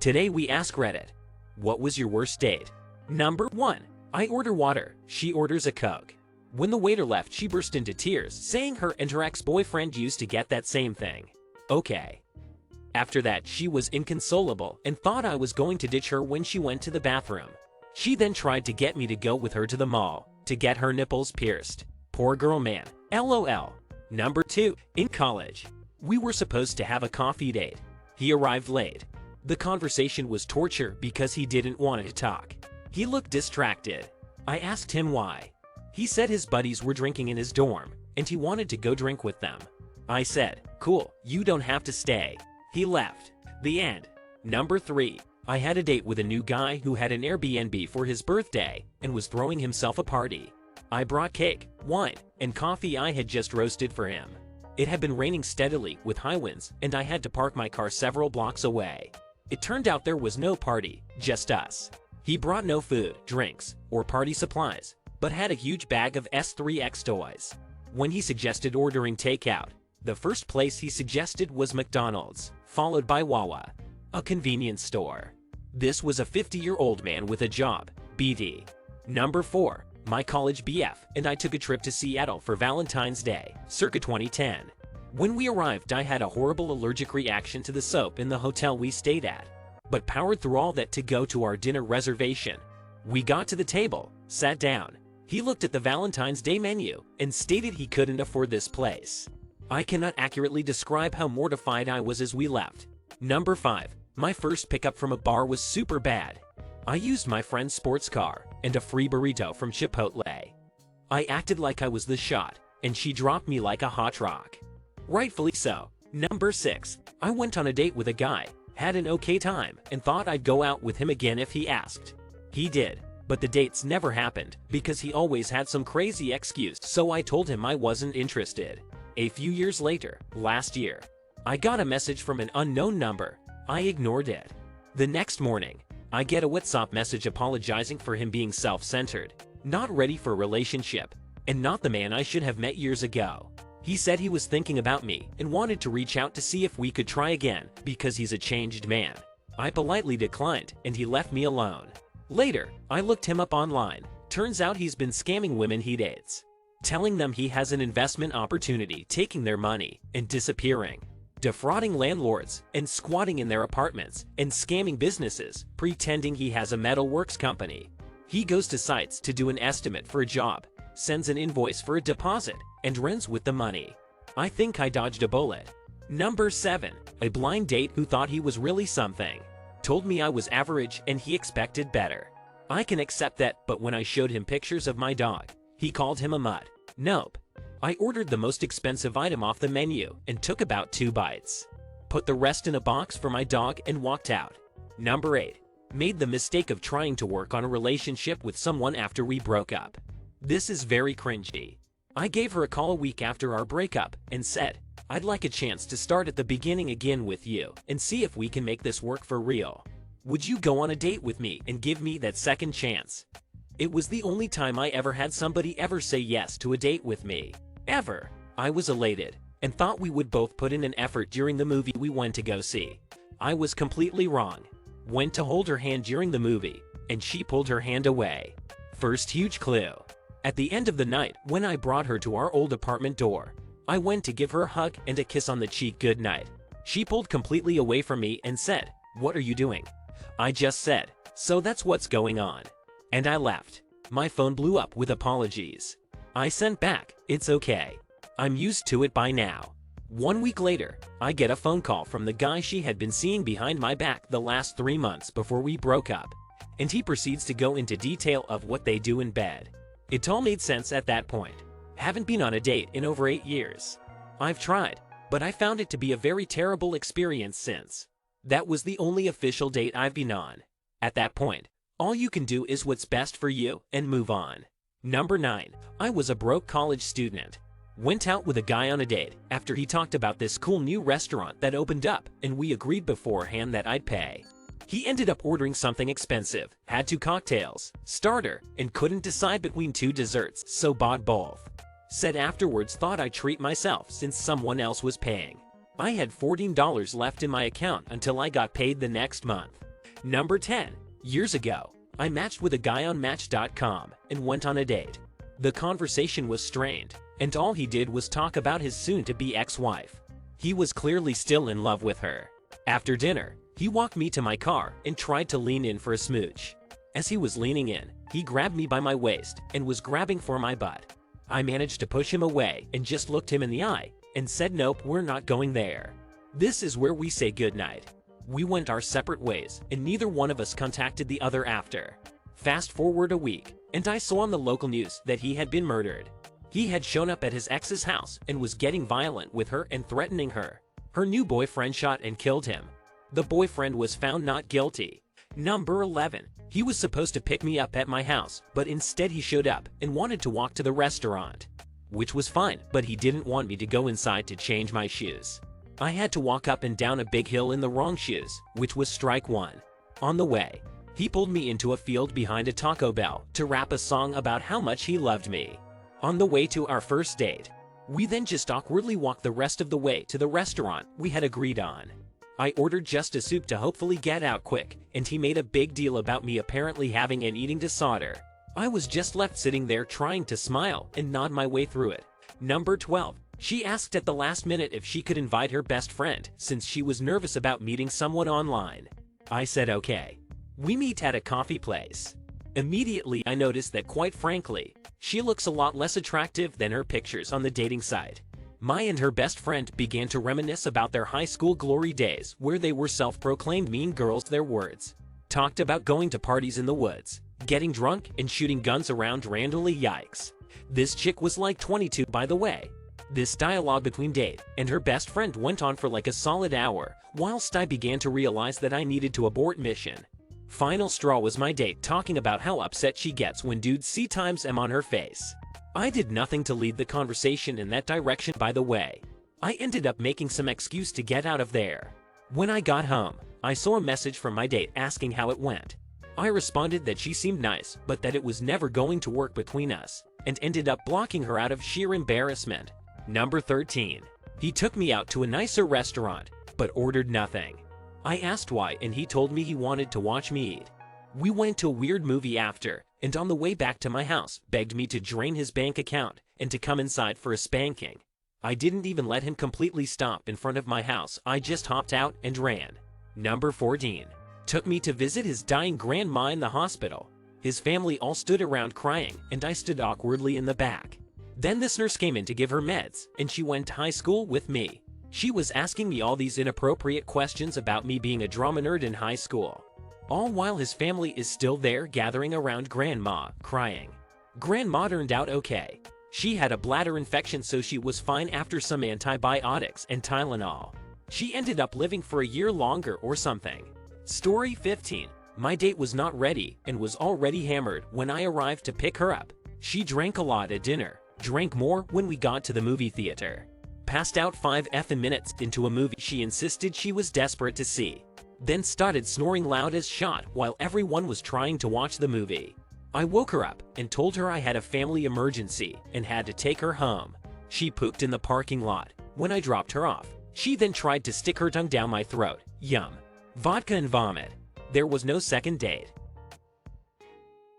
Today we ask Reddit, what was your worst date? Number 1. I order water, she orders a Coke. When the waiter left, she burst into tears, saying her and her ex-boyfriend used to get that same thing. Okay. After that, she was inconsolable and thought I was going to ditch her when she went to the bathroom. She then tried to get me to go with her to the mall to get her nipples pierced. Poor girl, man. LOL. Number 2. In college. We were supposed to have a coffee date. He arrived late. The conversation was torture because he didn't want to talk. He looked distracted. I asked him why. He said his buddies were drinking in his dorm and he wanted to go drink with them. I said, cool, you don't have to stay. He left. The end. Number 3. I had a date with a new guy who had an Airbnb for his birthday and was throwing himself a party. I brought cake, wine, and coffee I had just roasted for him. It had been raining steadily with high winds and I had to park my car several blocks away. It turned out there was no party, just us. He brought no food, drinks, or party supplies, but had a huge bag of S3X toys. When he suggested ordering takeout, the first place he suggested was McDonald's, followed by Wawa, a convenience store. This was a 50-year-old man with a job, BD. Number 4. My college BF and I took a trip to Seattle for Valentine's Day, circa 2010. When we arrived, I had a horrible allergic reaction to the soap in the hotel we stayed at, but powered through all that to go to our dinner reservation. We got to the table, sat down. He looked at the Valentine's Day menu and stated he couldn't afford this place. I cannot accurately describe how mortified I was as we left. Number 5. My first pickup from a bar was super bad. I used my friend's sports car and a free burrito from Chipotle. I acted like I was the shot, and she dropped me like a hot rock. Rightfully so. Number 6. I went on a date with a guy, had an okay time, and thought I'd go out with him again if he asked. He did, but the dates never happened because he always had some crazy excuse, so I told him I wasn't interested. A few years later, last year, I got a message from an unknown number. I ignored it. The next morning, I get a WhatsApp message apologizing for him being self-centered, not ready for a relationship, and not the man I should have met years ago. He said he was thinking about me and wanted to reach out to see if we could try again because he's a changed man. I politely declined and he left me alone. Later, I looked him up online. Turns out he's been scamming women he dates, telling them he has an investment opportunity, taking their money, and disappearing, defrauding landlords and squatting in their apartments, and scamming businesses, pretending he has a metalworks company. He goes to sites to do an estimate for a job, sends an invoice for a deposit, and runs with the money. I think I dodged a bullet. Number 7. A blind date who thought he was really something. Told me I was average and he expected better. I can accept that, but when I showed him pictures of my dog, he called him a mutt. Nope. I ordered the most expensive item off the menu and took about 2 bites. Put the rest in a box for my dog and walked out. Number 8. Made the mistake of trying to work on a relationship with someone after we broke up. This is very cringy. I gave her a call a week after our breakup and said, I'd like a chance to start at the beginning again with you and see if we can make this work for real. Would you go on a date with me and give me that second chance? It was the only time I ever had somebody ever say yes to a date with me. Ever. I was elated and thought we would both put in an effort during the movie we went to go see. I was completely wrong. Went to hold her hand during the movie and she pulled her hand away. First huge clue. At the end of the night, when I brought her to our old apartment door, I went to give her a hug and a kiss on the cheek goodnight. She pulled completely away from me and said, "What are you doing?" I just said, "So that's what's going on." And I left. My phone blew up with apologies. I sent back, "It's okay. I'm used to it by now." 1 week later, I get a phone call from the guy she had been seeing behind my back the last 3 months before we broke up, and he proceeds to go into detail of what they do in bed. It all made sense at that point. Haven't been on a date in over 8 years. I've tried, but I found it to be a very terrible experience since. That was the only official date I've been on. At that point, all you can do is what's best for you and move on. Number 9. I was a broke college student. Went out with a guy on a date after he talked about this cool new restaurant that opened up, and we agreed beforehand that I'd pay. He ended up ordering something expensive, had 2 cocktails, starter, and couldn't decide between 2 desserts, so bought both. Said afterwards thought I'd treat myself since someone else was paying. I had $14 left in my account until I got paid the next month. Number 10. Years ago, I matched with a guy on Match.com and went on a date. The conversation was strained, and all he did was talk about his soon-to-be ex-wife. He was clearly still in love with her. After dinner, he walked me to my car and tried to lean in for a smooch. As he was leaning in, he grabbed me by my waist and was grabbing for my butt. I managed to push him away and just looked him in the eye and said, "Nope, we're not going there." This is where we say goodnight. We went our separate ways, and neither one of us contacted the other after. Fast forward a week, and I saw on the local news that he had been murdered. He had shown up at his ex's house and was getting violent with her and threatening her. Her new boyfriend shot and killed him. The boyfriend was found not guilty. Number 11. He was supposed to pick me up at my house, but instead he showed up and wanted to walk to the restaurant. Which was fine, but he didn't want me to go inside to change my shoes. I had to walk up and down a big hill in the wrong shoes, which was strike one. On the way, he pulled me into a field behind a Taco Bell to rap a song about how much he loved me. On the way to our first date, we then just awkwardly walked the rest of the way to the restaurant we had agreed on. I ordered just a soup to hopefully get out quick, and he made a big deal about me apparently having an eating disorder. I was just left sitting there trying to smile and nod my way through it. Number 12. She asked at the last minute if she could invite her best friend since she was nervous about meeting someone online. I said okay. We meet at a coffee place. Immediately I noticed that, quite frankly, she looks a lot less attractive than her pictures on the dating site. Mai and her best friend began to reminisce about their high school glory days where they were self-proclaimed mean girls. Their words talked about going to parties in the woods, getting drunk, and shooting guns around randomly. Yikes. This chick was like 22, by the way. This dialogue between Dave and her best friend went on for like a solid hour, whilst I began to realize that I needed to abort mission. Final straw was my date talking about how upset she gets when dudes see M on her face. I did nothing to lead the conversation in that direction, by the way. I ended up making some excuse to get out of there. When I got home, I saw a message from my date asking how it went. I responded that she seemed nice, but that it was never going to work between us, and ended up blocking her out of sheer embarrassment. Number 13. He took me out to a nicer restaurant, but ordered nothing. I asked why, and he told me he wanted to watch me eat. We went to a weird movie after, and on the way back to my house, begged me to drain his bank account and to come inside for a spanking. I didn't even let him completely stop in front of my house. I just hopped out and ran. Number 14. Took me to visit his dying grandma in the hospital. His family all stood around crying, and I stood awkwardly in the back. Then this nurse came in to give her meds, and she went to high school with me. She was asking me all these inappropriate questions about me being a drama nerd in high school. All while his family is still there gathering around grandma, crying. Grandma turned out okay. She had a bladder infection, so she was fine after some antibiotics and Tylenol. She ended up living for a year longer or something. Story 15. My date was not ready and was already hammered when I arrived to pick her up. She drank a lot at dinner, drank more when we got to the movie theater. Passed out 5 effing minutes into a movie she insisted she was desperate to see. Then started snoring loud as shot while everyone was trying to watch the movie. I woke her up and told her I had a family emergency and had to take her home. She pooped in the parking lot when I dropped her off. She then tried to stick her tongue down my throat. Yum. Vodka and vomit. There was no second date.